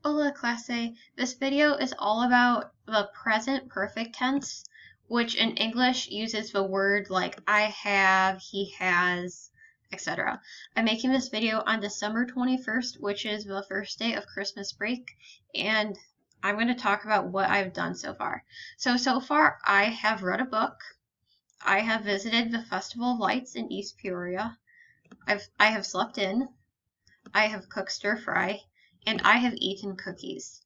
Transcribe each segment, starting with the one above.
Hola clase. This video is all about the present perfect tense, which in English uses the word like I have, he has, etc. I'm making this video on December 21st, which is the first day of Christmas break, and I'm going to talk about what I've done so far. So far I have read a book, I have visited the Festival of Lights in East Peoria, I have slept in, I have cooked stir fry, and I have eaten cookies.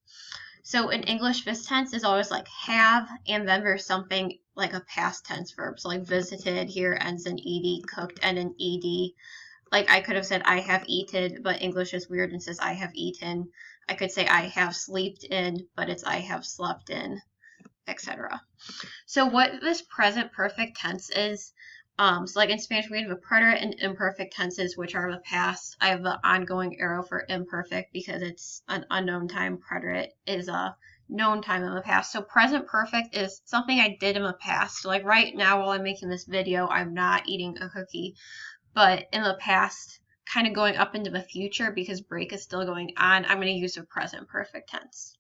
So in English, this tense is always like have, and then there's something like a past tense verb. So like visited here ends in ed, cooked and in ed. Like I could have said I have eaten, but English is weird and says I have eaten. I could say I have slept in, but it's I have slept in, etc. So what this present perfect tense is, so like in Spanish, we have the preterite and imperfect tenses, which are the past. I have the ongoing arrow for imperfect because it's an unknown time. Preterite is a known time in the past. So present perfect is something I did in the past. Like right now while I'm making this video, I'm not eating a cookie. But in the past, kind of going up into the future because break is still going on, I'm going to use the present perfect tense.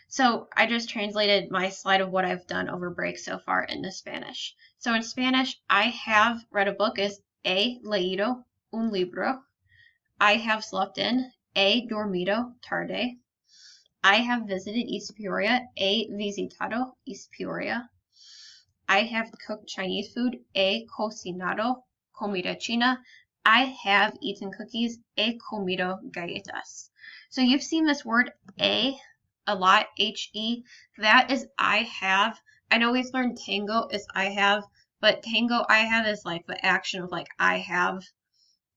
So I just translated my slide of what I've done over break so far into Spanish. So in Spanish, I have read a book is he leído un libro. I have slept in, he dormido tarde. I have visited East Peoria, he visitado East Peoria. I have cooked Chinese food, he cocinado comida china. I have eaten cookies, he comido galletas. So you've seen this word a lot, he. That is I have. I know we've learned tango is I have, but tango I have is like the action of like I have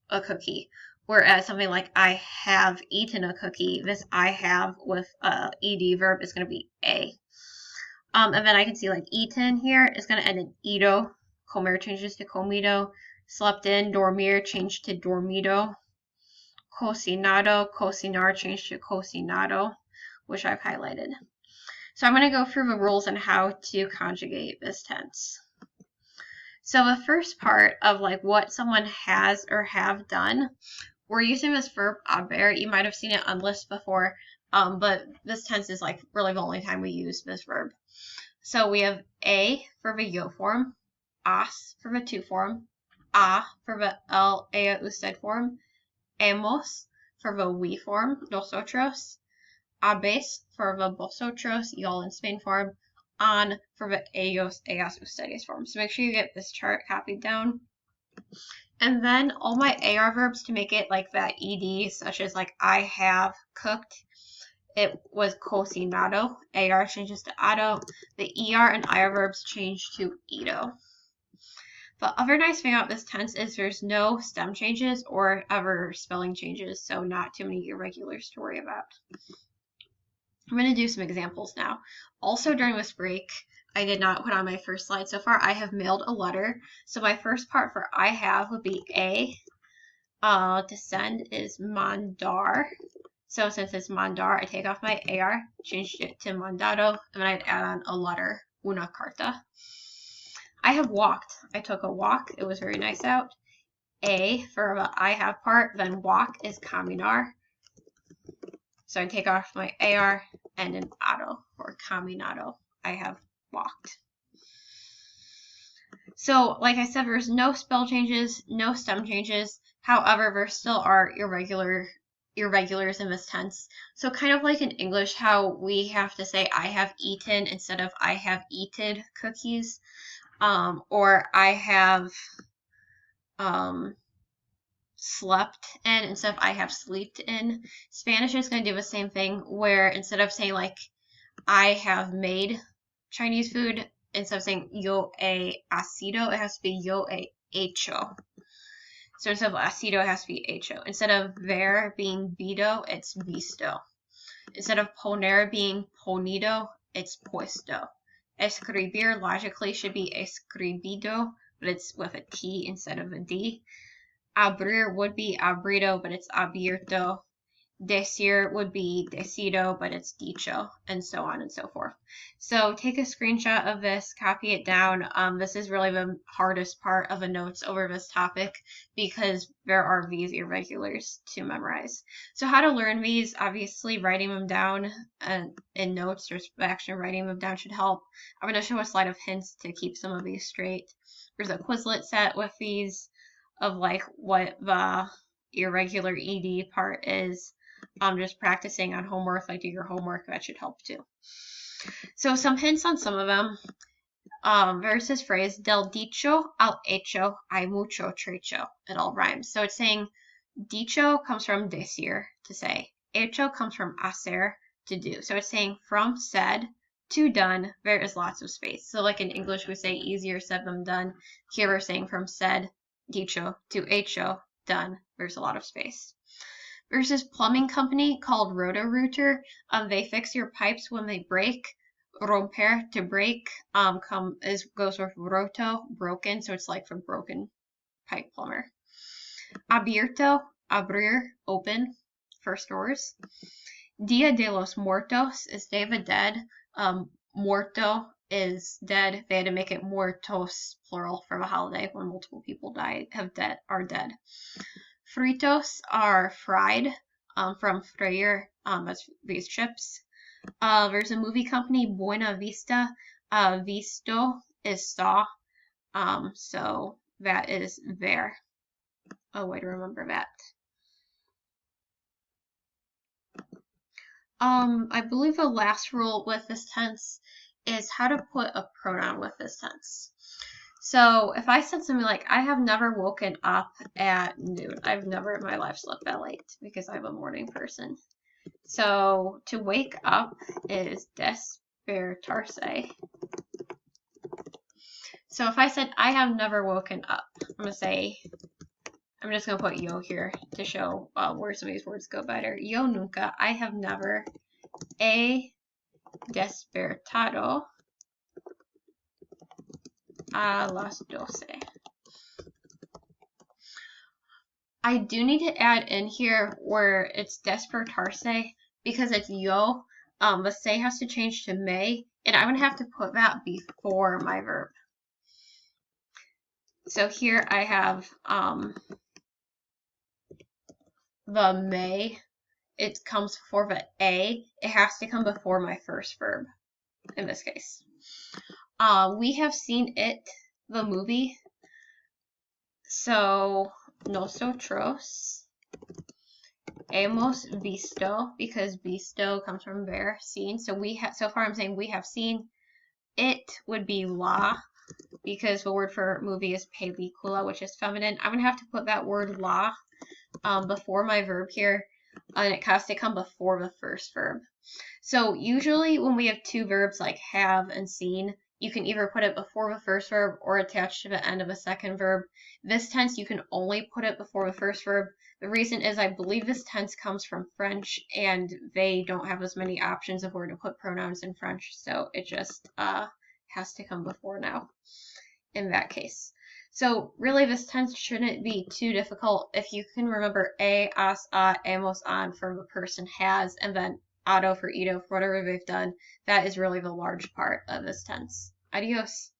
a cookie. Whereas something like I have eaten a cookie, this I have with ed verb is going to be a. And then I can see like eaten here is going to end in ido. Comer changes to comido. Slept in, dormir changed to dormido. Cocinado, cocinar changed to cocinado, which I've highlighted. So I'm going to go through the rules on how to conjugate this tense. So the first part of like what someone has or have done, we're using this verb haber. You might have seen it on lists before, but this tense is like really the only time we use this verb. So we have a for the yo form, as for the to form, a for the el, ella, usted form, hemos for the we form, nosotros, habéis for the vosotros, y'all in Spain form, on for the ellos, ellas, ustedes form. So make sure you get this chart copied down. And then all my AR verbs to make it like that ed, such as like I have cooked, it was cocinado. AR changes to ado. The ER and IR verbs change to ido. The other nice thing about this tense is there's no stem changes or ever spelling changes, so not too many irregulars to worry about. I'm going to do some examples now. Also during this break, I did not put on my first slide so far. I have mailed a letter. So my first part for I have would be a. To send is mandar. So since it's mandar, I take off my AR, changed it to mandado, and then I'd add on a letter, una carta. I have walked. I took a walk. It was very nice out. A for the I have part, then walk is caminar. So I take off my AR and an ado for caminado. I have walked. So like I said, there's no spell changes, no stem changes. However, there still are irregulars in this tense. So kind of like in English, how we have to say I have eaten instead of I have eaten cookies, or I have slept in instead of I have slept in. Spanish is going to do the same thing, where instead of saying like I have made Chinese food, instead of saying yo he asido, it has to be yo he hecho. So instead of asido, it has to be hecho. Instead of ver being vido, it's visto. Instead of poner being ponido, it's puesto. Escribir logically should be escribido, but it's with a T instead of a D. Abrir would be abrido, but it's abierto. Decir would be decido, but it's dicho, and so on and so forth. So take a screenshot of this, copy it down. This is really the hardest part of the notes over this topic because there are these irregulars to memorize. So how to learn these, obviously writing them down in notes or action writing them down should help. I'm going to show a slide of hints to keep some of these straight. There's a Quizlet set with these of like what the irregular ed part is. Just practicing on homework, like do your homework, that should help too. So some hints on some of them. There's this phrase, del dicho al hecho hay mucho trecho. It all rhymes. So it's saying dicho comes from decir, to say. Hecho comes from hacer, to do. So it's saying from said to done, there is lots of space. So like in English, we say easier said than done. Here we're saying from said, dicho, to hecho, done. There's a lot of space. There's this plumbing company called Roto-Rooter. They fix your pipes when they break. Romper, to break, goes with roto, broken, so it's like for broken pipe plumber. Abierto, abrir, open, for stores. Dia de los Muertos is Day of the Dead. Muerto is dead. They had to make it muertos, plural, for the holiday when multiple people are dead. Fritos are fried, from freír, that's these chips. There's a movie company, Buena Vista. Visto is saw, so that is there. Oh, way to remember that. I believe the last rule with this tense is how to put a pronoun with this tense. So if I said something like, I have never woken up at noon. I've never in my life slept that late because I'm a morning person. So to wake up is despertarse. So if I said, I have never woken up, I'm just going to put yo here to show where some of these words go better. Yo nunca, I have never. He despertado a las 12. I do need to add in here where it's despertarse because it's yo. The se has to change to may, and I'm going to have to put that before my verb. So here I have the may. It comes before the a. It has to come before my first verb in this case. We have seen it, the movie. So nosotros hemos visto, because visto comes from ver, seen. So so far I'm saying we have seen. It would be la, because the word for movie is película, which is feminine. I'm going to have to put that word la before my verb here, and it has to come before the first verb. So usually when we have two verbs like have and seen, you can either put it before the first verb or attached to the end of a second verb. This tense, you can only put it before the first verb. The reason is I believe this tense comes from French, and they don't have as many options of where to put pronouns in French, so it just has to come before now in that case. So really this tense shouldn't be too difficult if you can remember a, as, a, hemos, an for the person has, and then ado for ido for whatever they've done. That is really the large part of this tense. Adios.